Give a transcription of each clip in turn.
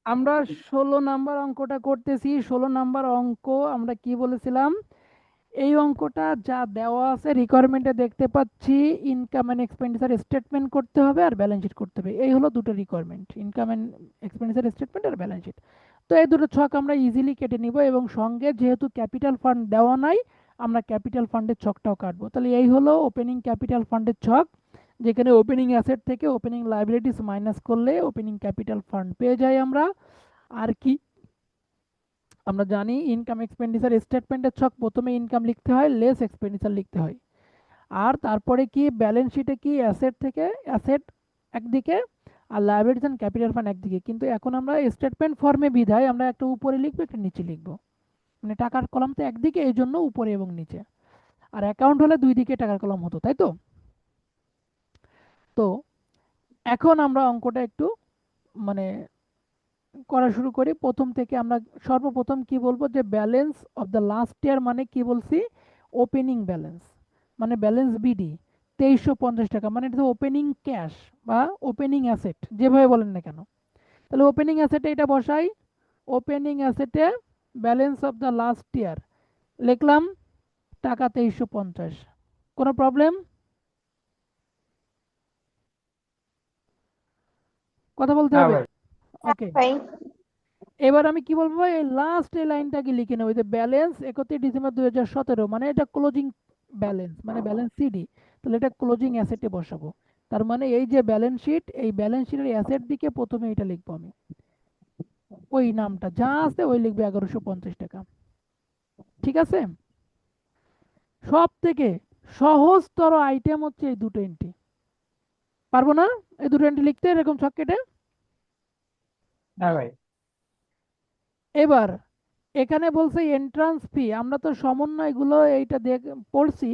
আমরা 16 নাম্বার অঙ্কটা করতেছি। 16 নাম্বার অঙ্ক আমরা কি বলেছিলাম? এই অঙ্কটা যা দেওয়া আছে রিকোয়ারমেন্টে দেখতে পাচ্ছি, ইনকাম অ্যান্ড এক্সপেন্ডিচার স্টেটমেন্ট করতে হবে আর ব্যালেন্স শিট করতে হবে। এই হলো দুটো requirement, income and expenditure statement আর ব্যালেন্স শিট। তো এই দুটো ছক আমরা ইজিলি কেটে নিব, এবং সঙ্গে যেহেতু ক্যাপিটাল ফান্ড দেওয়া নাই, আমরা ক্যাপিটাল ফান্ডের ছকটাও কাটবো। তাহলে এই হলো ওপেনিং ক্যাপিটাল ফান্ডের ছক, যেখানে ওপেনিং অ্যাসেট থেকে ওপেনিং লাইবিলিটিস মাইনাস করলে ওপেনিং ক্যাপিটাল ফান্ড পেয়ে যাই আমরা। আর কি আমরা জানি, ইনকাম এক্সপেন্ডিচার স্টেটমেন্টের ছক প্রথমে ইনকাম লিখতে হয়, লেস এক্সপেন্ডিচার লিখতে হয়। আর তারপরে কি ব্যালেন্স শিটে কি অ্যাসেট থেকে অ্যাসেট একদিকে আর লায়াবিলিটিস এন্ড ক্যাপিটাল ফান্ড একদিকে। কিন্তু এখন আমরা স্টেটমেন্ট ফর্মে বিধায় আমরা একটা উপরে লিখবো একটা নিচে লিখবো, মানে টাকার কলাম তো একদিকে, এই জন্য উপরে এবং নিচে। আর অ্যাকাউন্ট হলে দুই দিকে টাকার কলাম হতো, তাই তো? তো এখন আমরা অঙ্কটা একটু মানে করা শুরু করি প্রথম থেকে। আমরা সর্বপ্রথম কি বলবো, যে balance of the last year মানে কি বলছি, ওপেনিং ব্যালেন্স, মানে ব্যালেন্স বিডি 2350 টাকা, মানে এটা ওপেনিং ক্যাশ বা ওপেনিং অ্যাসেট, যেভাবে বলেন না কেন। তাহলে ওপেনিং অ্যাসেটে এটা বসাই, ওপেনিং অ্যাসেটে balance of the last year লিখলাম টাকা 2350। কোনো প্রবলেম? কথা বলতে হ্যাঁ হবে? ভাই। ওকে। ভাই। এবার আমি কি বলবো, এই লাস্ট এই লাইনটাকে লিখে নেবো, যে ব্যালেন্স 31 ডিসেম্বর 2017, মানে এটা ক্লোজিং ব্যালেন্স, মানে ব্যালেন্স সিডি। তাহলে এটা ক্লোজিং অ্যাসেটে বসাবো। তার মানে এই যে ব্যালেন্স শিট, এই ব্যালেন্স শিটের অ্যাসেট দিকে প্রথমে এটা লিখবো আমি, ওই নামটা যা আছে ওই লিখবো 1150 টাকা। ঠিক আছে? সব থেকে সহজতর আইটেম হচ্ছে এই দুটো এন্ট্রি। পারবো না এই দুটো এন্ট্রি লিখতে এরকম ছক কেটে? হ্যাঁ ভাই। এবার এখানে বলছে এন্ট্রান্স ফি, আমরা তো সমন্বয়গুলো এইটা দেখ পড়ছি,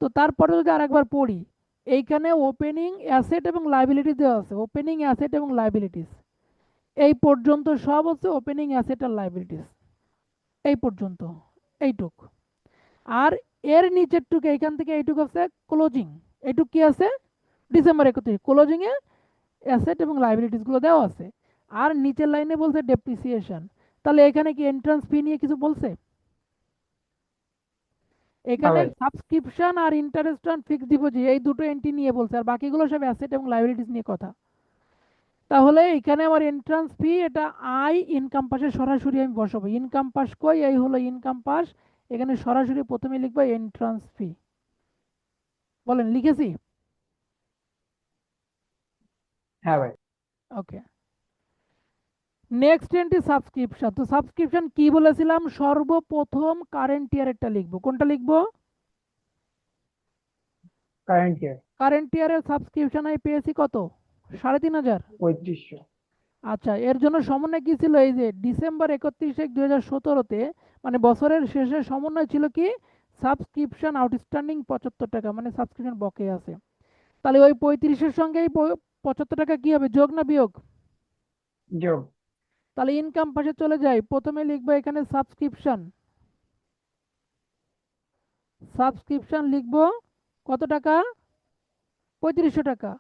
তো তারপরে যদি আরেকবার পড়ি, এইখানে ওপেনিং অ্যাসেট এবং লাইবিলিটি দেওয়া আছে, ওপেনিং অ্যাসেট এবং লাইবিলিটিস এই পর্যন্ত সব হচ্ছে ওপেনিং অ্যাসেট আর লাইবিলিটিস, এই পর্যন্ত এইটুক। আর এর নিচের টুক এইখান থেকে এইটুক আছে ক্লোজিং, এইটুক কি আছে ডিসেম্বর 31, ক্লোজিং এ অ্যাসেট এবং লাইবিলিটিস গুলো দেওয়া আছে। আর নিচের লাইনে বলছে ডেপ্রিসিয়েশন। তাহলে এখানে কি এন্ট্রান্স ফি নিয়ে কিছু বলছে? হ্যাঁ এখানে ভাই। সাবস্ক্রিপশন আর ইন্টারেস্ট অন ফিক্সড ডিপোজিট এই দুটো এন্ট্রি নিয়ে বলছে, আর বাকিগুলো সব অ্যাসেট এবং লাইবিলিটিস নিয়ে কথা। তাহলে এখানে আমার এন্ট্রান্স ফি, এটা আই ইনকাম পাসে সরাসরি আমি বসাবো। ইনকাম পাস কই, এই হলো ইনকাম পাস, এখানে সরাসরি প্রথমে লিখবো এন্ট্রান্স ফি। বলেন লিখেছি? হ্যাঁ ভাই। ওকে। Next entry subscription. তো সাবস্ক্রিপশন কি বলেছিলাম, সর্বপ্রথম কারেন্ট ইয়ারেরটা লিখবো। কোনটা লিখবো? কারেন্ট ইয়ার কারেন্ট ইয়ারের সাবস্ক্রিপশন আমি পেয়েছি কত, 3500। 3500। আচ্ছা, এর জন্য সমন্বয় কি ছিল, এই যে ডিসেম্বর 31/2017-তে, মানে বছরের শেষে সমন্বয় ছিল কি, সাবস্ক্রিপশন আউটস্ট্যান্ডিং 75 টাকা, মানে সাবস্ক্রিপশন বকেয়া আছে। তাহলে ওই 35-এর সঙ্গে এই 75 টাকা কি হবে, যোগ না বিয়োগ? যোগ। তাহলে ইনকাম পাশে চলে যাই, প্রথমে লিখবো এখানে সাবস্ক্রিপশন, সাবস্ক্রিপশন লিখবো কত টাকা, 3500 টাকা।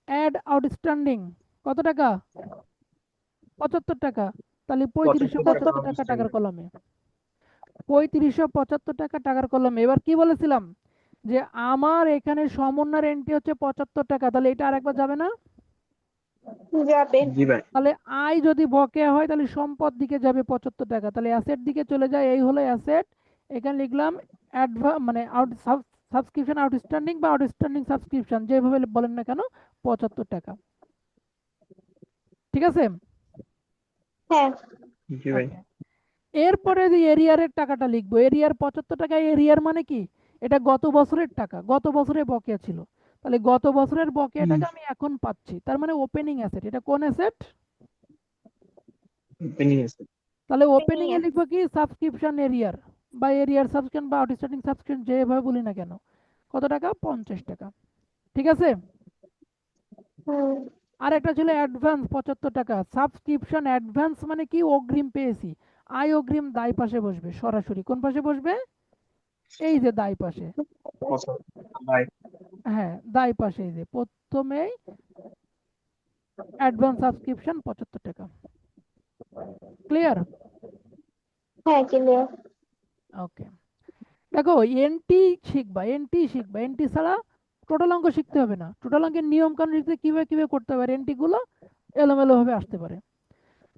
অ্যাড আউটস্ট্যান্ডিং কত টাকা, 75 টাকা। তাহলে 3575 টাকা টাকার কলমে, 3575 টাকা টাকার কলমে। এবার কি বলেছিলাম, যে আমার এখানে সমন্বয়ের এন্ট্রি হচ্ছে 75 টাকা, তাহলে এটা আরেকবার যাবে না? যাবে। জি ভাই। তাহলে আয় যদি বকেয়া হয় তাহলে সম্পদ দিকে যাবে 75 টাকা, তাহলে অ্যাসেট দিকে চলে যায়, এই হলো অ্যাসেট। এখানে লিখলাম মানে আউট সাবস্ক্রিপশন আউটস্ট্যান্ডিং বা আউটস্ট্যান্ডিং সাবস্ক্রিপশন, যেভাবে বলেন না কেন, 75 টাকা। ঠিক আছে? হ্যাঁ। জি ভাই। ওকে। এরপরে যে এরিয়ারের টাকাটা লিখবো, এরিয়ার 75 টাকা। এরিয়ার মানে কি, এটা গত বছরের টাকা, গত বছরে বকেয়া ছিল। তাহলে গত বছরের বকেয়া টাকা আমি এখন পাচ্ছি, তার মানে ওপেনিং অ্যাসেট। এটা কোন অ্যাসেট? ওপেনিং আছে। তাহলে ওপেনিং ওপেনিং এ আছে। লিখবো কি, সাবস্ক্রিপশন এরিয়ার বা এরিয়ার সাবস্ক্রিপশন বা আউটস্ট্যান্ডিং সাবস্ক্রিপশন, যেভাবে বলি না কেন। কত টাকা, 50 টাকা। ঠিক আছে? হুম। আর একটা ছিল অ্যাডভান্স 75 টাকা। সাবস্ক্রিপশন অ্যাডভান্স মানে কি, অগ্রিম পেয়েছি। আয় অগ্রিম দায় পাশে বসবে সরাসরি। কোন পাশে বসবে, এই যে দায় পাশে। ভাই। হ্যাঁ, দায় পাশে, এই যে প্রথমেই অ্যাডভান্স সাবস্ক্রিপশন 75 টাকা। ক্লিয়ার? হ্যাঁ ক্লিয়ার। ওকে, দেখো এনটি শিখবা, এনটি ছাড়া টোটাল অঙ্ক শিখতে হবে না। টোটাল অঙ্কের নিয়ম কানুন শিখতে কিভাবে কিভাবে করতে পারে, এনটি গুলো এলোমেলো ভাবে আসতে পারে।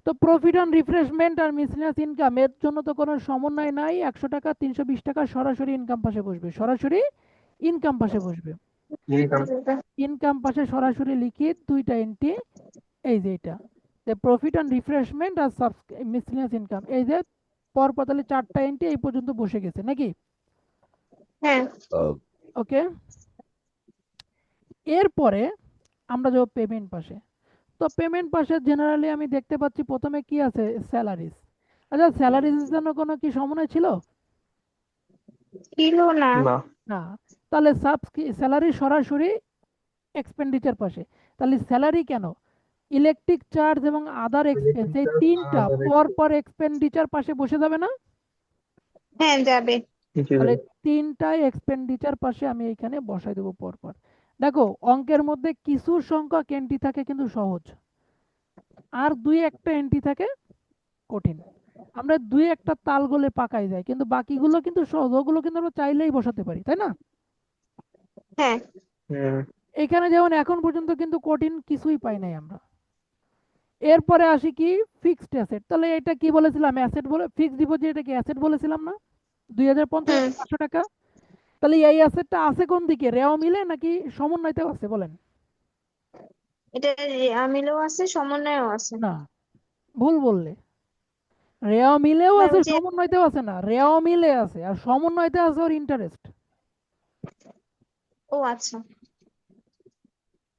তো প্রফিট অন রিফ্রেশমেন্ট আর মিসলেনিয়াস ইনকাম এর জন্য তো কোনো সমন্বয় নাই। 100 টাকা 320 টাকা সরাসরি ইনকাম পাশে বসবে, সরাসরি ইনকাম পাশে বসবে। ইনকাম পাশে সরাসরি লিখি দুইটা এন্ট্রি, এই যে এটা যে প্রফিট অন রিফ্রেশমেন্ট আর মিসলেনিয়াস ইনকাম, এই যে পরপর তাহলে 4টা এন্ট্রি এই পর্যন্ত বসে গেছে নাকি? হ্যাঁ ওকে, এরপরে আমরা যাব পেমেন্ট পাশে। তো পেমেন্ট পাশে জেনারেলি আমি দেখতে পাচ্ছি প্রথমে কি আছে, স্যালারিজ। আচ্ছা, স্যালারিজের জন্য কোনো কি সমন্বয় ছিল? ছিল না। না। না। তাহলে স্যালারি সরাসরি এক্সপেন্ডিচার পাশে। তাহলে স্যালারি কেন, ইলেকট্রিক চার্জ এবং আদার এক্সপেন্স, এই তিনটা পর পর এক্সপেন্ডিচার পাশে বসে যাবে না? হ্যাঁ যাবে। জি তাহলে ভাই। তিনটাই এক্সপেন্ডিচার পাশে আমি এখানে বসাই দেবো পর পর। দেখো অঙ্কের মধ্যে কিছু সংখ্যক এন্ট্রি থাকে কিন্তু সহজ, আর দুই একটা এন্ট্রি থাকে কঠিন। আমরা দুই একটা তাল গলে পাকাই যায়, কিন্তু বাকিগুলো কিন্তু সহজ, ওগুলো কিন্তু আমরা চাইলেই বসাতে পারি, তাই না? হ্যাঁ হুম। এখানে যেমন এখন পর্যন্ত কিন্তু কঠিন কিছুই পাই নাই আমরা। এরপরে আসি কি, ফিক্সড অ্যাসেট। তাহলে এটা কি বলেছিলাম, অ্যাসেট বলে, ফিক্সড ডিপোজিট এটাকে অ্যাসেট বলেছিলাম না, 2050 500 টাকা। তাহলে এই অ্যাসেটটা আছে কোন দিকে, রেও মিলে নাকি সমন্বয়তেও আছে বলেন? এটা আমিলেও আছে সমন্বয়ও আছে। না, ভুল বললে। রেও মিলেও মানে আছে ওই যে সমন্বয়তেও আছে না, রেও মিলে আছে আর সমন্বয়তে আছে ওর ইন্টারেস্ট। ও আচ্ছা।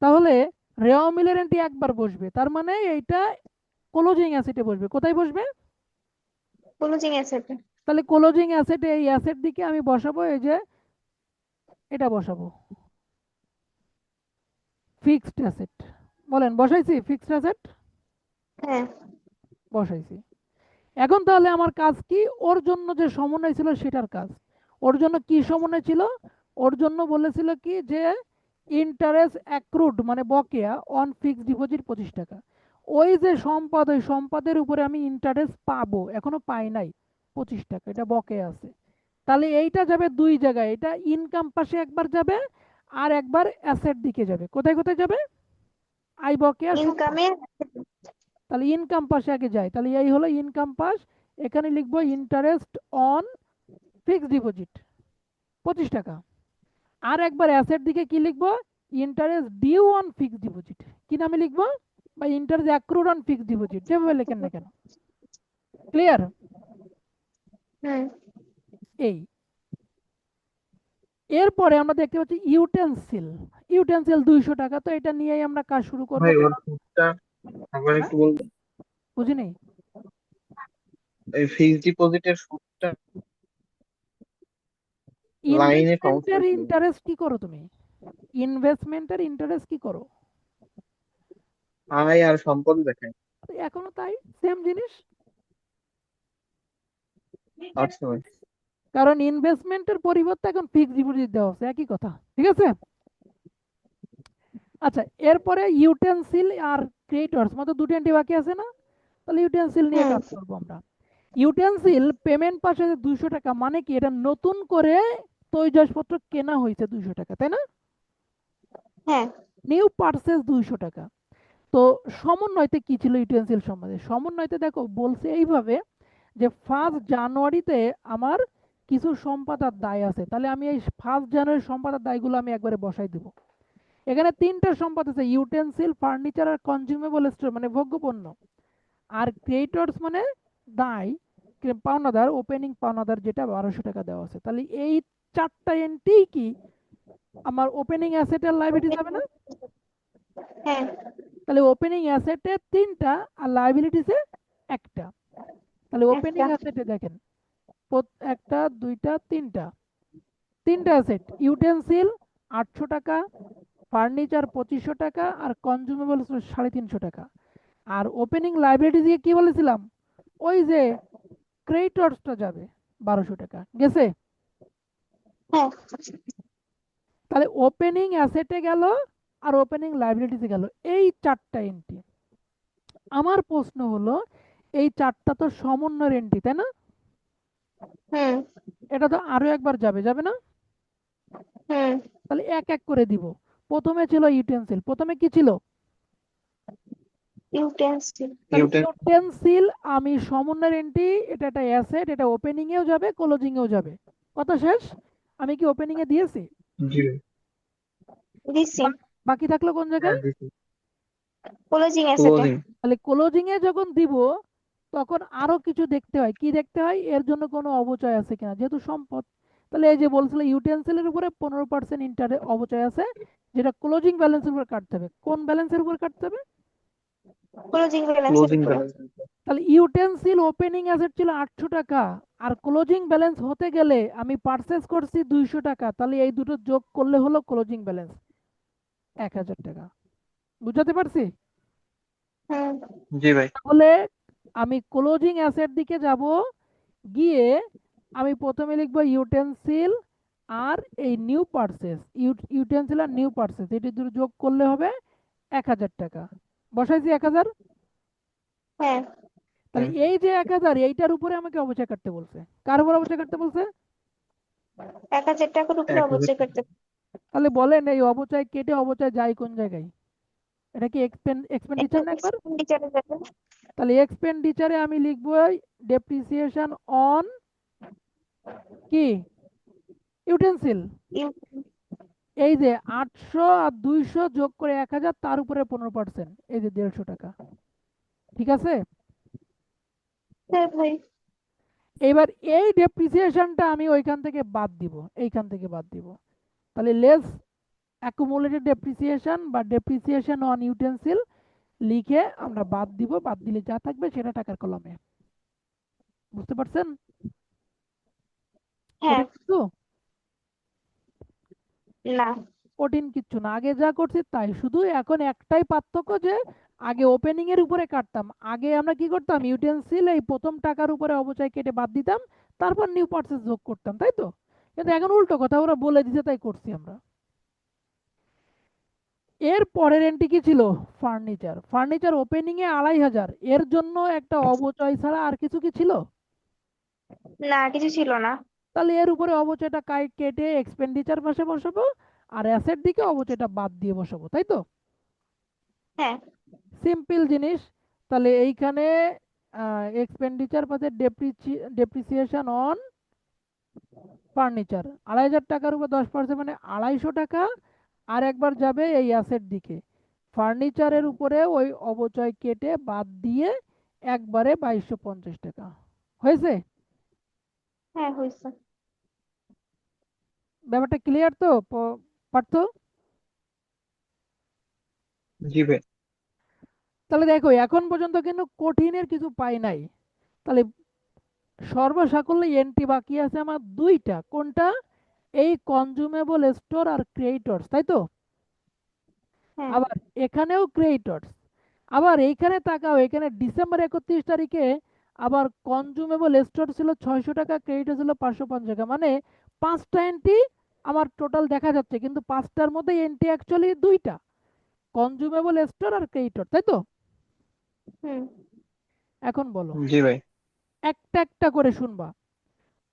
তাহলে রেও মিলের এন্ট্রি একবার বসবে, তার মানে এইটা ক্লোজিং অ্যাসেটে বসবে। কোথায় বসবে? Closing asset. তাহলে ক্লোজিং অ্যাসেটে এই অ্যাসেট দিকে আমি বসাবো, এই যে এটা বসাবো ফিক্সড অ্যাসেট। বলেন বসাইছি ফিক্সড অ্যাসেট? হ্যাঁ বসাইছি। এখন তাহলে আমার কাজ কি, ওর জন্য যে সমন্বয় ছিল সেটার কাজ। ওর জন্য কি সমন্বয় ছিল? ওর জন্য বলেছিল কি যে ইন্টারেস্ট অ্যাক্রুড মানে বকেয়া অন ফিক্সড ডিপোজিট 25 টাকা। ওই যে সম্পদ, ওই সম্পদের উপরে আমি ইন্টারেস্ট পাবো, এখনো পাই নাই, 25 টাকা এটা বকেয়া আছে। তাহলে এইটা যাবে দুই জায়গায়, এটা ইনকাম পাশে একবার যাবে আর একবার অ্যাসেট দিকে যাবে। কোথায় কোথায় যাবে? আই বকেয়া সম্পদ। ইনকামে। তাহলে ইনকাম পাশে আগে যায়, তাহলে এই হলো ইনকাম পাস। এখানে লিখবো ইন্টারেস্ট অন ফিক্সড ডিপোজিট 25 টাকা। আর একবার অ্যাসেট দিকে কি লিখবো, interest due on fixed deposit, কি নামে লিখবো, বা interest accrued on fixed deposit, যেভাবে লেখেন না কেন। ক্লিয়ার? হুম। এই এরপরে আমরা দেখতে পাচ্ছি ইউটেন্সিল। ইউটেন্সিল 200 টাকা, তো এটা নিয়েই আমরা কাজ শুরু করবো। ভাই ওর সুদটা আবার হ্যাঁ, একটু বলবেন? বুঝিনি। এই ফিক্সড ডিপোজিটের সুদটা লাইনে সমস্যা ইনভেস্টমেন্টের ছিল। ইন্টারেস্ট কি করো তুমি, ইনভেস্টমেন্টের ইন্টারেস্ট কি করো? আয় আর সম্পদ দেখায়। এখনো তাই, সেম জিনিস। আচ্ছা ভাই। কারণ ইনভেস্টমেন্টের পরিবর্তে এখন ফিক্সড ডিপোজিট দেওয়া হচ্ছে, একই কথা, ঠিক আছে? আচ্ছা, এরপরে ইউটেন্সিল আর ক্রেডিটর্স মতো দুটো এন্ট্রি বাকি আছে না? তাহলে ইউটেন্সিল নিয়ে হুম। কাজ করবো আমরা। ইউটেন্সিল পেমেন্ট পাশে 200 টাকা, মানে কি এটা নতুন করে তৈজসপত্র কেনা হয়েছে 200 টাকা, তাই না? হ্যাঁ নিউ পারচেস 200 টাকা। তো সমন্বয়তে কি ছিল ইউটেন্সিল সম্বন্ধে, সমন্বয়তে দেখো বলছে এইভাবে যে 1 জানুয়ারিতে আমার কিছু সম্পাদার দায় আছে, তাহলে আমি এই 1 জানুয়ারি সম্পাদার দায়গুলো আমি একবারে বসাই দিব। এখানে তিনটা সম্পদ আছে, ইউটেন্সিল, ফার্নিচার আর কনজিউমেবল স্টোর মানে ভোগ্যপণ্য, আর ক্রেডিটর্স মানে দায়, পাওনাদার, ওপেনিং পাওনাদার যেটা 1200 টাকা দেওয়া আছে। তাহলে এই 4টা এন্ট্রি কি আমার ওপেনিং অ্যাসেট আর লাইবিলিটি যাবে না? হ্যাঁ তাহলে ওপেনিং অ্যাসেটে 3টা আর লাইবিলিটিসে 1টা। তাহলে ওপেনিং একটা। অ্যাসেটে দেখেন একটা, দুইটা, তিনটা অ্যাসেট, ইউটেন্সিল 800 টাকা, ফার্নিচার 2500 টাকা, আর কনজিউমেবল 350 টাকা। আর ওপেনিং লাইবিলিটি দিয়ে কি বলেছিলাম, ওই যে ক্রেডিটর্সটা যাবে 1200 টাকা গেছে। হ্যাঁ তাহলে ওপেনিং অ্যাসেটে গেল আর ওপেনিং লাইবিলিটিতে গেল, এই 4টা এন্ট্রি। আমার প্রশ্ন হলো এই চারটা তো সমন্বয়ের এন্ট্রি, তাই না? হুম এটা তো আরো একবার যাবে, যাবে না? হুম তাহলে এক এক করে দিব। প্রথমে ছিল ইউটেনসিল, প্রথমে কি ছিল? ইউটেন্সিল। তাহলে ইউটেন ইউটেনসিল আমি সমন্বয়ের এন্ট্রি, এটা একটা অ্যাসেট, এটা ওপেনিং এও যাবে ক্লোজিং এও যাবে। কথা শেষ। আমি কি ওপেনিং এ দিয়েছি? জি ভাই। দিছি। বাকি থাকলো কোন হ্যাঁ জায়গায়? দিছি। ক্লোজিং অ্যাসেটে। ক্লোজিং। তাহলে ক্লোজিং এ যখন দিব তখন আরো কিছু দেখতে হয়। কি দেখতে হয়? এর জন্য কোনো অবচয় আছে কিনা, যেহেতু সম্পদ। তাহলে এই যে বলছিল ইউটেনসিলের উপরে 15% ইন্টারে অবচয় আছে, যেটা ক্লোজিং ব্যালেন্সের উপর কাটতে হবে। কোন ব্যালেন্সের উপর কাটতে হবে? ক্লোজিং ব্যালেন্সের ক্লোজিং উপরে। ব্যালেন্স। তাহলে ইউটেনসিল ওপেনিং অ্যাসেট ছিল 800 টাকা, আর ক্লোজিং ব্যালেন্স হতে গেলে আমি পারচেজ করছি 200 টাকা, তাহলে এই দুটো যোগ করলে হলো ক্লোজিং ব্যালেন্স 1000 টাকা। বুঝাতে পারছি? হুম জি ভাই। তাহলে আমি ক্লোজিং অ্যাসেট দিকে যাব, গিয়ে আমি প্রথমে লিখব ইউটেনসিল আর এই নিউ পারচেজ। ইউটেনসিল আর নিউ পারচেজ এটি দুটো যোগ করলে হবে 1000 টাকা। বসাইছি 1000। হ্যাঁ। তাহলে হ্যাঁ। এই যে 1000, এইটার উপরে আমাকে অবচয় কাটতে বলছে। কার উপর অবচয় কাটতে বলছে? 1000 টাকার উপরে 1000 অবচয় করতে। তাহলে বলেন এই অবচয় কেটে অবচয় যায় কোন জায়গায়? এটা কি এক্সপেন্ডিচার না একবার? এক্সপেন্ডিচারে যাবে। তাহলে এক্সপেন্ডিচারে আমি লিখবো ডেপ্রিসিয়েশন অন কি ইউটেনসিল। ইউ- এই যে 800 আর 200 যোগ করে 1000, তার উপরে 15%, এই যে 150 টাকা। ঠিক আছে? হ্যাঁ ভাই। এবার এই ডেপ্রিসিয়েশনটা আমি ওইখান থেকে বাদ দিব, এইখান থেকে বাদ দিব। তাহলে লেস অ্যাকুমুলেটেড ডেপ্রিসিয়েশন বা ডেপ্রিসিয়েশন অন ইউটেনসিল লিখে আমরা বাদ দিব। বাদ দিলে যা থাকবে সেটা টাকার কলমে। বুঝতে পারছেন? হ্যাঁ। কঠিন কিছু? না। কঠিন কিচ্ছু না, আগে যা করছি তাই, শুধু এখন একটাই পার্থক্য যে আগে ওপেনিং এর উপরে কাটতাম। আগে আমরা কি করতাম, ইউটেনসিল এই প্রথম টাকার উপরে অবচয় কেটে বাদ দিতাম, তারপর নিউ পারচেজ যোগ করতাম, তাই তো? কিন্তু এখন উল্টো কথা, ওরা বলে দিছে তাই করছি আমরা। এর পরের এন্ট্রি কি ছিল? ফার্নিচার। ফার্নিচার ওপেনিং এ 2500, এর জন্য একটা অবচয় ছাড়া আর কিছু কি ছিল? না, কিছু ছিল না। তাহলে এর উপরে অবচয়টা কেটে এক্সপেন্ডিচার পাশে বসাবো, আর অ্যাসেট দিকে অবচয়টা বাদ দিয়ে বসাবো, তাই তো? হ্যাঁ। সিম্পল জিনিস। তাহলে এইখানে এক্সপেন্ডিচার পাশে ডেপ্রিসিয়েশন অন ফার্নিচার 2500 টাকার উপর 10% মানে 250 টাকা। আর একবার যাবে এই অ্যাসেট দিকে, ফার্নিচারের উপরে ওই অবচয় কেটে বাদ দিয়ে একবারে 2250 টাকা। হয়েছে? হ্যাঁ হয়েছে। ব্যাপারটা ক্লিয়ার তো পার্থ? জি ভাই। তাহলে দেখো এখন পর্যন্ত কিন্তু কঠিনের কিছু পাই নাই। তাহলে সর্বসাকল্যে এন্ট্রি বাকি আছে আমার দুইটা। কোনটা? এই কনজুমেবল স্টোর আর ক্রিয়েটরস, তাই তো? হ্যাঁ। আবার এখানেও ক্রিয়েটরস। আবার এইখানে তাকাও, এখানে ডিসেম্বর 31 তারিখে আবার কনজুমেবল স্টোর ছিল 600 টাকা, ক্রেডিট ছিল 550 টাকা, মানে 5টা এন্ট্রি আমার টোটাল দেখা যাচ্ছে, কিন্তু 5টার মধ্যে এন্ট্রি অ্যাকচুয়ালি দুইটা, কনজুমেবল স্টোর আর ক্রেডিটর, তাই তো? হুম। এখন বলো, জি ভাই। একটা একটা করে শুনবা।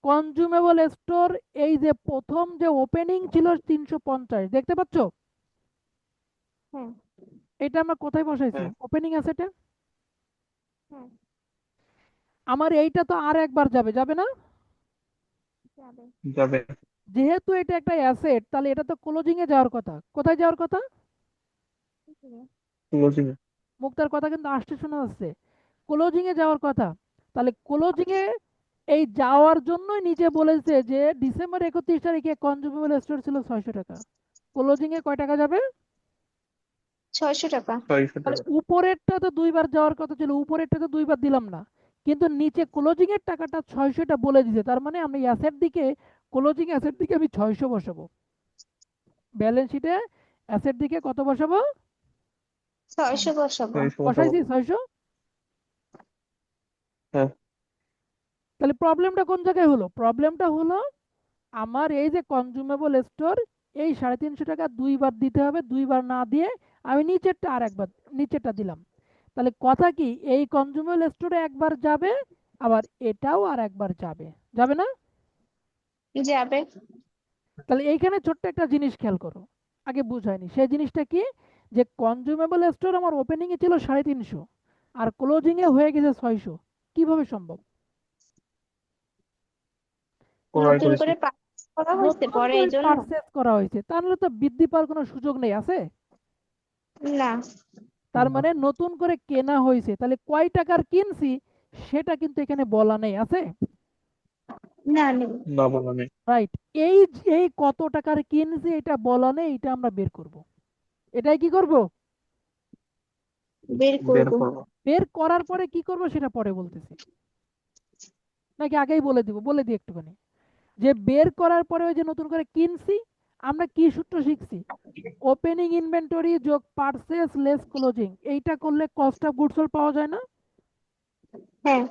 কনজুমেবল স্টোর, এই যে প্রথম যে ওপেনিং ছিল 350, দেখতে পাচ্ছ? হুম। এটা আমরা কোথায় বসাইছি? হ্যাঁ ওপেনিং অ্যাসেটে। হুম। আমার এইটা তো আর একবার যাবে, যাবে না? যাবে। যাবে। যেহেতু এটা একটা অ্যাসেট, তাহলে এটা তো ক্লোজিং এ যাওয়ার কথা। কোথায় যাওয়ার কথা? ক্লোজিং। মুক্তার কথা কিন্তু আসতে শোনা যাচ্ছে। ক্লোজিং এ যাওয়ার কথা। তাহলে ক্লোজিং এ এই যাওয়ার জন্যই নিচে বলেছে যে ডিসেম্বর 31 তারিখে কনজুমেবল স্টোর ছিল 600 টাকা, ক্লোজিং এ কয় টাকা যাবে? 600 টাকা। 600 তাহলে টাকা। উপরেরটা তো দুইবার যাওয়ার কথা ছিল, উপরেরটা তো দুইবার দিলাম না, কিন্তু নিচে ক্লোজিং এর টাকাটা 600টা বলে দিছে, তার মানে আমি অ্যাসেট দিকে, ক্লোজিং অ্যাসেট দিকে আমি 600 বসাবো। ব্যালেন্স শিটে অ্যাসেট দিকে কত বসাবো? 600 বসাবো। 600 বসাবো। বসাইছি 600। হ্যাঁ। তাহলে প্রবলেমটা কোন জায়গায় হলো? প্রবলেমটা হলো আমার এই যে কনজুমেবল স্টোর, এই 350 টাকা দুইবার দিতে হবে, দুইবার না দিয়ে আমি নিচেরটা আর একবার, নিচেরটা দিলাম। তাহলে কথা কি, এই কনজিউমেবল স্টোরে একবার যাবে, আবার এটাও আর একবার যাবে, যাবে না? যাবে। তাহলে এইখানে ছোট্ট একটা জিনিস খেয়াল করো, আগে বুঝায়নি সেই জিনিসটা কি, যে কনজিউমেবল স্টোর আমার ওপেনিং এ ছিল 350, আর ক্লোজিং এ হয়ে গেছে 600। কিভাবে সম্ভব? ক্রয় নতুন করেছি। করে পারচেজ করা হয়েছে নতুন পরে করে এই জন্য। পারচেজ করা হয়েছে, তাহলে তো বৃদ্ধি পাওয়ার কোনো সুযোগ নেই, আছে? না। তার না, মানে নতুন করে কেনা হয়েছে, তাহলে কয় টাকার কিনছি সেটা কিন্তু এখানে বলা নেই, আছে? না, নেই। না বলা নেই। রাইট। এই এই কত টাকার কিনছি এটা বলা নেই, এটা আমরা বের করব। এটাই কি করব? বের বের করব। করবো। বের করার পরে কি করব সেটা পরে বলতেছি, নাকি আগেই বলে দিব? বলে দিই একটুখানি, যে বের করার পরে ওই যে নতুন করে কিনছি, আমরা কি সূত্র শিখছি? ওপেনিং ইনভেন্টরি যোগ পারচেজ লেস ক্লোজিং, এইটা করলে কস্ট অফ গুডস সোল্ড পাওয়া যায় না? হ্যাঁ।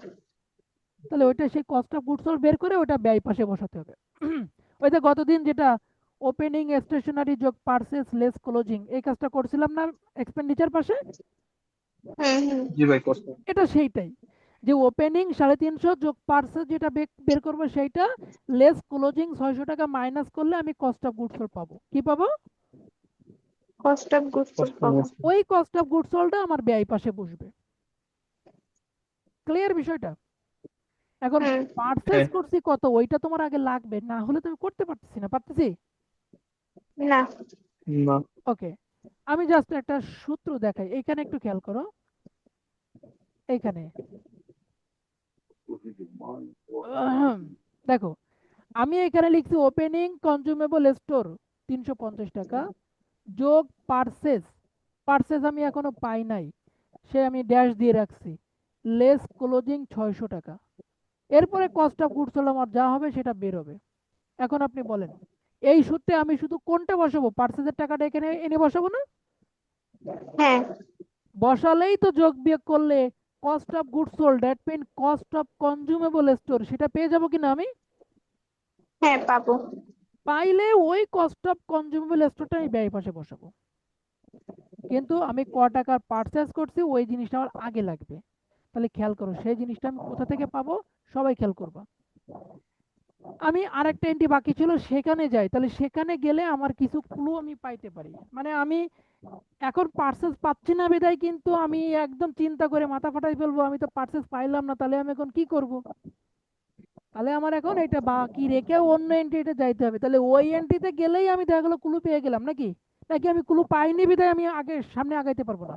তাহলে ওইটা সেই কস্ট অফ গুডস সোল্ড বের করে ওটা ব্যয় পাশে বসাতে হবে। ওই যে গতদিন যেটা ওপেনিং স্টেশনারি যোগ পারচেজ লেস ক্লোজিং, এই কাজটা করছিলাম না এক্সপেন্ডিচার পাশে? হুম, হুম। জি ভাই, করছি। এটা সেইটাই, যে ওপেনিং 350 যোগ পারচেজ যেটা বের করবো সেইটা, লেস ক্লোজিং 600 টাকা মাইনাস করলে আমি কস্ট অফ গুডস সোল্ড পাবো। কি পাবো? কস্ট অফ গুডস সোল্ড কষ্ট পাবো। করছি। ওই কস্ট অফ গুডস সোল্ডটা আমার ব্যয় পাশে বসবে। ক্লিয়ার বিষয়টা? এখন হুম। পারচেজ হ্যাঁ। করছি কত, ওইটা তোমার আগে লাগবে, না হলে তুমি করতে পারতেছি না, পারতেছি? না। না। ওকে, আমি জাস্ট একটা সূত্র দেখাই, এখানে একটু খেয়াল করো। এখানে আহম, দেখো, আমি এখানে লিখছি ওপেনিং কনজিউমেবল স্টোর 350 টাকা যোগ পারচেজ, পারচেজ আমি এখনো পাই নাই, সে আমি ড্যাশ দিয়ে রাখছি, লেস ক্লোজিং 600 টাকা। এরপরে কস্ট অফ গুডস সোল্ড আমার যা হবে সেটা বের হবে। এখন আপনি বলেন, এই সূত্রে আমি শুধু কোনটা বসাবো? পার্সেজের টাকাটা এখানে এনে বসাবো না? হ্যাঁ। বসালেই তো যোগ বিয়োগ করলে cost of goods sold, that mean cost of consumable store, সেটা পেয়ে যাবো কিনা আমি? হ্যাঁ, পাবো। পাইলে ওই কস্ট অফ কনজিউমেবল স্টোরটা আমি ব্যয় পাশে বসাবো। কিন্তু আমি ক টাকার পারচেজ করছি ওই জিনিসটা আমার আগে লাগবে। তাহলে খেয়াল করো সেই জিনিসটা আমি কোথা থেকে পাবো, সবাই খেয়াল করবা। আমি আরেকটা এন্ট্রি বাকি ছিল সেখানে যাই, তাহলে সেখানে গেলে আমার কিছু ক্লু আমি পাইতে পারি। মানে আমি এখন পার্সেস পাচ্ছি না বিধায় কিন্তু আমি একদম চিন্তা করে মাথা ফাটাই ফেলবো, আমি তো পার্সেস পাইলাম না, তাহলে আমি এখন কি করব? তাহলে আমার এখন এটা বাকি রেখে অন্য এন্ট্রিতে যাইতে হবে, তাহলে ওই এন্ট্রিতে গেলেই আমি দেখা গেলো ক্লু পেয়ে গেলাম, নাকি? নাকি আমি ক্লু পাইনি বিধায় আমি আগে সামনে আগাইতে পারবো না?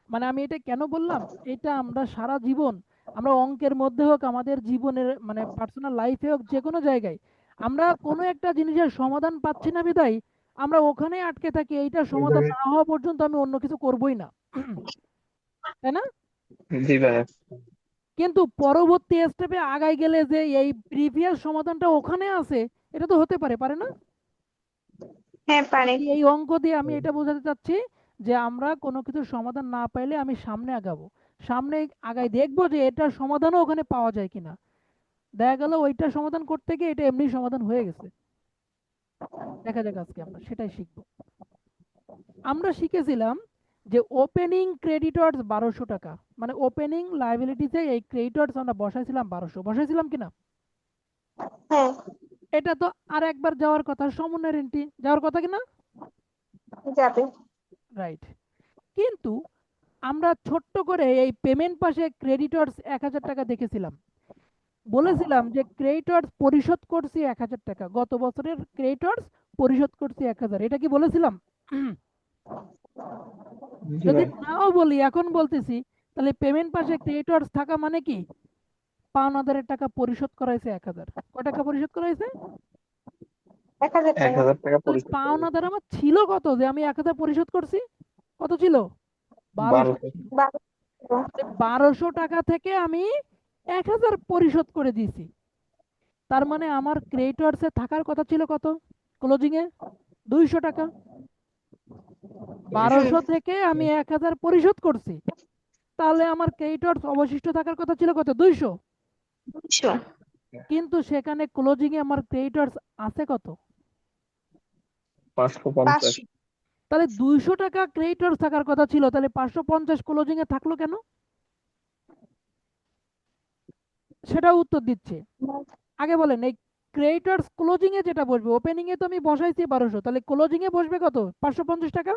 মানে আমি এটা কেন বললাম, এটা আমরা সারা জীবন, আমরা অঙ্কের মধ্যে হোক, আমাদের জীবনের মানে পার্সোনাল লাইফে হোক, যে কোনো জায়গায় আমরা কোনো একটা জিনিসের সমাধান পাচ্ছি না বিধায় আমরা ওখানেই আটকে থাকি, এইটার জি সমাধান ভাই। না হওয়া পর্যন্ত আমি অন্য কিছু করবোই না। তাই না? জি ভাই। কিন্তু পরবর্তী স্টেপে আগাই গেলে যে এই প্রিভিয়াস সমাধানটা ওখানে আছে, এটা তো হতে পারে, পারে না? হ্যাঁ, মানে পারে। কি এই অঙ্ক দিয়ে আমি এটা বোঝাতে চাচ্ছি, যে আমরা কোনো কিছুর সমাধান না পাইলে আমি সামনে আগাবো, সামনে আগাই দেখবো যে এটার সমাধানও ওখানে পাওয়া যায় কিনা। দেখা গেল ওইটার সমাধান করতে গিয়ে এটা এমনি সমাধান হয়ে গেছে। দেখা যাক আজকে আমরা সেটাই শিখবো। আমরা শিখেছিলাম যে ওপেনিং ক্রেডিটর্স 1200 টাকা, মানে ওপেনিং লাইবিলিটিতে এই ক্রেডিটর্স আমরা বসাইছিলাম 1200, বসাইছিলাম কিনা? হ্যাঁ। এটা তো আর একবার যাওয়ার কথা, সমন্বয়ের এন্ট্রি যাওয়ার কথা কিনা? যাবে। রাইট। কিন্তু আমরা ছোট্ট করে এই পেমেন্ট পাশে ক্রেডিটর্স 1000 টাকা দেখেছিলাম, বলেছিলাম যে ক্রেডিটর্স পরিশোধ করছি 1000 টাকা, গত বছরের ক্রেডিটর্স পরিশোধ করছি 1000, এটা কি বলেছিলাম? জি যদি ভাই। নাও বলি এখন বলতেছি, তাহলে পেমেন্ট পাশে ক্রেডিটর্স থাকা মানে কি, পাওনাদারের টাকা পরিশোধ করাইছে 1000। কয় টাকা পরিশোধ করাইছে? 1000 টাকা। 1000 টাকা তাহলে পরিশোধ করবে। পাওনাদার আমার ছিল কত যে আমি 1000 পরিশোধ করছি? কত ছিল? 1200 1200। ছিল। 1200। 1200 টাকা থেকে আমি 1000 পরিশোধ করে দিয়েছি। তার মানে আমার ক্রেডিটর্সে থাকার কথা ছিল কত ক্লোজিং এ? 200 টাকা। 200। হুম। 1200 থেকে আমি 1000 পরিশোধ করছি, তাহলে আমার ক্রেডিটর্স অবশিষ্ট থাকার কথা ছিল কত? 200। 200। কিন্তু সেখানে ক্লোজিং এ আমার ক্রেডিটর্স আছে কত? 550। 500। তাহলে 200 টাকা ক্রেডিটর্স থাকার কথা ছিল, তাহলে 550 ক্লোজিং এ থাকলো কেন? সেটা উত্তর দিচ্ছে। আগে বলেন, এই ক্রেডিটর্স ক্লোজিং এ যেটা বসবে, ওপেনিং এ তো আমি বসাইছি 1200, তাহলে ক্লোজিং এ বসবে কত? 550 টাকা।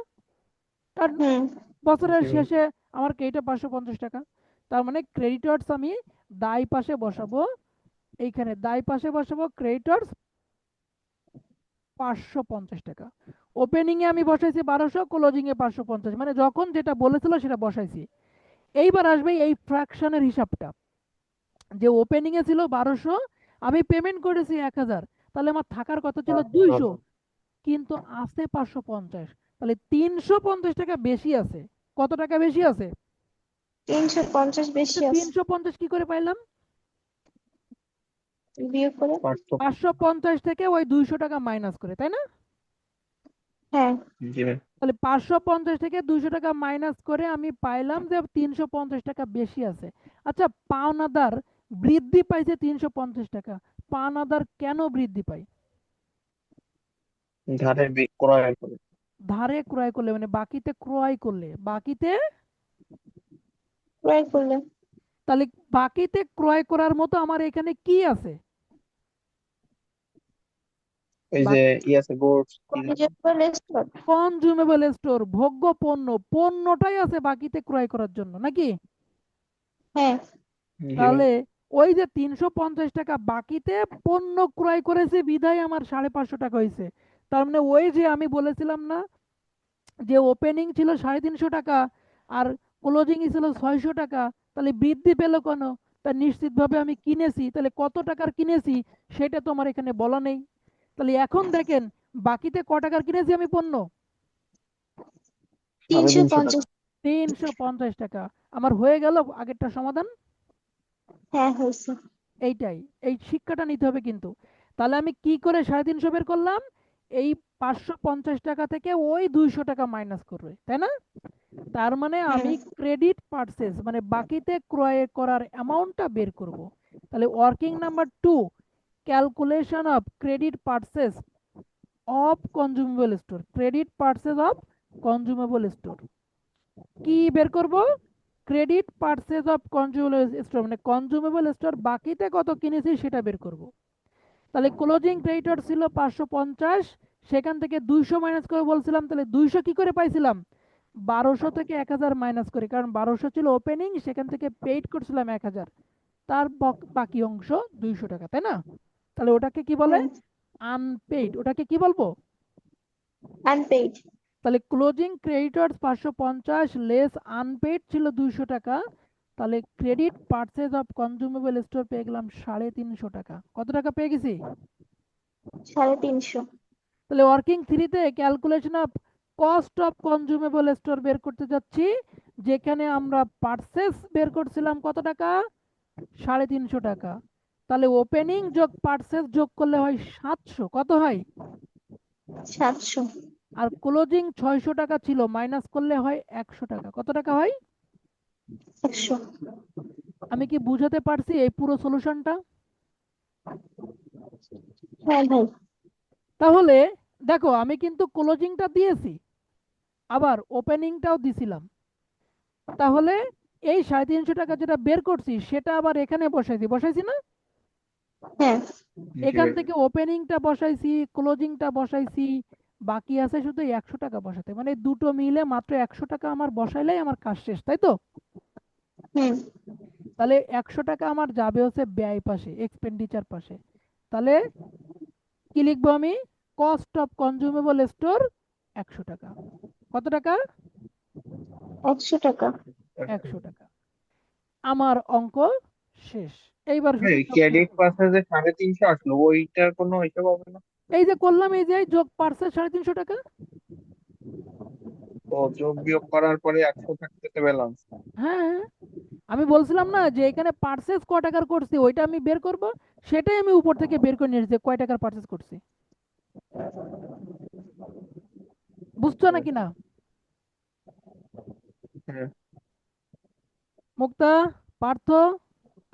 কারণ হুম বছরের জি ভাই। শেষে আমার ক্রেডিট 550 টাকা। তার মানে ক্রেডিটর্স আমি দায় পাশে বসাবো, এইখানে দায় পাশে বসাবো ক্রেডিটর্স 550 টাকা। ওপেনিং এ আমি বসাইছি 1200, ক্লোজিং এ 550, মানে যখন যেটা বলেছিল সেটা বসাইছি। এইবার আসবে এই ফ্র্যাকশনের হিসাবটা, যে ওপেনিং এ ছিল 1200, আমি পেমেন্ট করেছি 1000, তাহলে আমার থাকার কথা ছিল 200, কিন্তু আছে 550, তাহলে 350 টাকা বেশি আছে। কত টাকা বেশি আছে? 350 বেশি আছে 350 কি করে পাইলাম? বিয়োগ করে। 550 থেকে ওই 200 টাকা মাইনাস করে, তাই না? হ্যাঁ জি ভাই। তাহলে 550 থেকে 200 টাকা মাইনাস করে আমি পাইলাম যে 350 টাকা বেশি আছে। আচ্ছা, পাওনাদার বৃদ্ধি পাইছে 350 টাকা, পাওনাদার কেন বৃদ্ধি পায়? ধারে ক্রয় করে। ধারে ক্রয় করলে মানে বাকিতে ক্রয় করলে, বাকিতে, ক্রয় করলে তাহলে বাকিতে ক্রয় করার মতো আমার এখানে কি আছে? এই যে আছে goods. Consumer stock. Consumable store, ভোগ্য পণ্য, পণ্যটাই আছে বাকিতে ক্রয় করার জন্য নাকি? হ্যাঁ জি ভাই। তাহলে ওই যে 350 টাকা বাকিতে পণ্য ক্রয় করেছে বিধায় আমার 550 টাকা হয়েছে। তার মানে ওই যে আমি বলেছিলাম না, যে ওপেনিং ছিল 350 টাকা আর ক্লোজিং ছিল 600 টাকা, তাহলে বৃদ্ধি পেল কেন? তা নিশ্চিতভাবে আমি কিনেছি, তাহলে কত টাকার কিনেছি সেটা তো আমার এখানে বলা নেই। তাহলে এখন দেখেন, বাকিতে ক টাকার কিনেছি আমি পণ্য? 350 টাকা। 350। 350 টাকা। আমার হয়ে গেল আগেরটা সমাধান। হ্যাঁ হয়েছে। এইটাই, এই শিক্ষাটা নিতে হবে কিন্তু। তাহলে আমি কি করে 350 বের করলাম? এই 550 টাকা থেকে ওই 200 টাকা মাইনাস করবে, তাই না? তার মানে হুম আমি ক্রেডিট পারচেজ মানে বাকিতে ক্রয় করার অ্যামাউন্টটা বের করব। তাহলে working number 2, calculation of credit purchase of consumable store, credit purchase of consumable store. কি বের করব? Credit purchase of consumable store মানে কনজিউমেবল স্টোর বাকিতে কত কিনেছি সেটা বের করব। তাহলে ক্লোজিং ক্রেডিটর ছিল 550, সেখান থেকে 200 মাইনাস করে বলছিলাম, তাহলে 200 কি করে পাইছিলাম? 1200 থেকে 1000 মাইনাস করে, কারণ 1200 ছিল ওপেনিং, সেখান থেকে পেইড করছিলাম 1000, তার বাকি অংশ 200 টাকা, তাই না? তাহলে ওটাকে কি বলে? হুম আনপেইড। ওটাকে কি বলবো? আনপেইড। তাহলে ক্লোজিং ক্রেডিটর্স 550 লেস আনপেইড ছিল 200 টাকা, তাহলে credit purchase of consumable store পেয়ে গেলাম 350 টাকা। কত টাকা পেয়ে গেছি? 350। তাহলে ওয়ার্কিং থ্রিতে calculation of cost of consumable store বের করতে যাচ্ছি, যেখানে আমরা পারচেস বের করছিলাম কত টাকা? 350 টাকা। তাহলে ওপেনিং যোগ পারচেস যোগ করলে হয় 700, কত হয়? 700। আর ক্লোজিং 600 টাকা ছিল, মাইনাস করলে হয় 100 টাকা। কত টাকা হয়? 100। আমি কি বুঝাতে পারছি এই পুরো সলিউশনটা? হ্যাঁ ভাই। তাহলে দেখো, আমি কিন্তু ক্লোজিংটা দিয়েছি, আবার ওপেনিংটাও দিছিলাম। তাহলে এই 350 টাকা যেটা বের করছি সেটা আবার এখানে বসাইছি না? হ্যাঁ জি এখান ভাই। থেকে ওপেনিংটা বসাইছি, ক্লোজিংটা বসাইছি, বাকি আছে শুধু 100 টাকা বসাতে, মানে দুটো মিলে মাত্র 100 টাকা আমার বসাইলেই আমার কাজ শেষ, তাই তো? হুম তাহলে 100 টাকা আমার যাবে হচ্ছে ব্যয় পাশে, এক্সপেন্ডিচার পাশে। তাহলে কি লিখবো আমি? কস্ট অফ কনজিউমেবল স্টোর 100 টাকা। কত টাকা? 100 টাকা। 100 টাকা। আমার অঙ্ক শেষ। এইবার শুধু যোগ বিয়োগ ক্রেডিট করবো। পাশে যে 350 আসলো ওইটার কোনো হিসাব হবে না? এই যে করলাম, এই যে যোগ পার্সেল 350 টাকা। ও যোগ বিয়োগ করার পরে 100 থাকতেছে ব্যালেন্স। হ্যাঁ হ্যাঁ, আমি বলছিলাম না যে এখানে পার্সেস ক টাকার করছি ওইটা আমি বের করব, সেটাই আমি উপর থেকে বের করে নিয়ে এসেছি, কয় টাকার পার্সেস করছি। বুঝছো নাকি না? হ্যাঁ মুক্তা, পার্থ,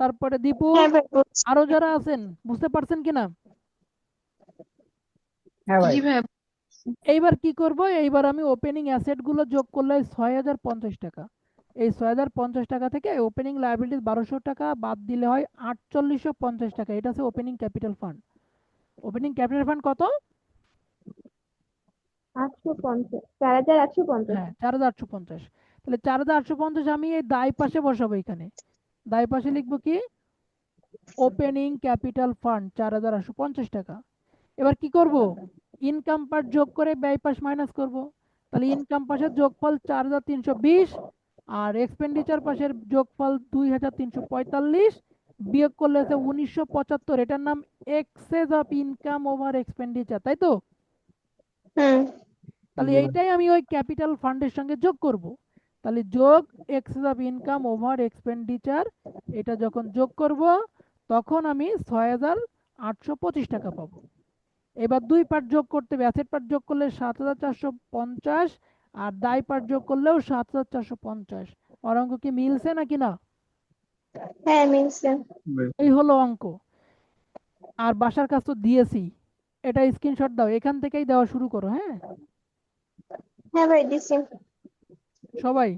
তারপরে দীপু, হ্যাঁ ভাই বুঝছি। আরো যারা আছেন বুঝতে পারছেন কিনা? হ্যাঁ ভাই। জি ভাই। এইবার কি করব, এইবার আমি ওপেনিং অ্যাসেট গুলো যোগ করলে ৬,০৫০ টাকা। এই ৬,০৫০ টাকা থেকে ওপেনিং লায়াবিলিটিস ১২০০ টাকা বাদ দিলে হয় ৪৮৫০ টাকা। এটা হচ্ছে opening capital fund. Opening capital fund কত? 850, 4850। হ্যাঁ, ৪,৮৫০। তাহলে ৪,৮৫০ আমি এই দায় পাশে বসাবো। এখানে দায় পাশে লিখবো কি, ওপেনিং ক্যাপিটাল ফান্ড ৪,৮৫০ টাকা। এবার কি করব, ইনকাম পার্ট যোগ করে ব্যয় পাশ মাইনাস করব। তাহলে ইনকাম পাশের যোগফল ৪,৩২০, আর এক্সপেন্ডিচার পাশের যোগফল ২,৩৪৫, বিয়োগ করলে হচ্ছে ১৯৭৫। এটার নাম access of income over expenditure, তাই তো? হুম। তাহলে জি ম্যাম। এইটাই আমি ওই ক্যাপিটাল ফান্ডের সঙ্গে যোগ করব। তাহলে যোগ access of income over expenditure, এটা যখন যোগ করব তখন আমি ৬,৮২৫ টাকা পাবো। এবার দুই পার্ট যোগ করতে হবে, অ্যাসেট পার্ট যোগ করলে ৭,৪৫০, আর দায় পার্ট যোগ করলেও ৭,৪৫০। আর অঙ্ক কি মিলছে নাকি না? হ্যাঁ, মিলছে। এই হলো অঙ্ক। আর বাসার কাজ তো দিয়েছি, এটা স্ক্রিনশট দাও, এখান থেকেই দেওয়া শুরু করো, হ্যাঁ হ্যাঁ ভাই, দিছি। সবাই।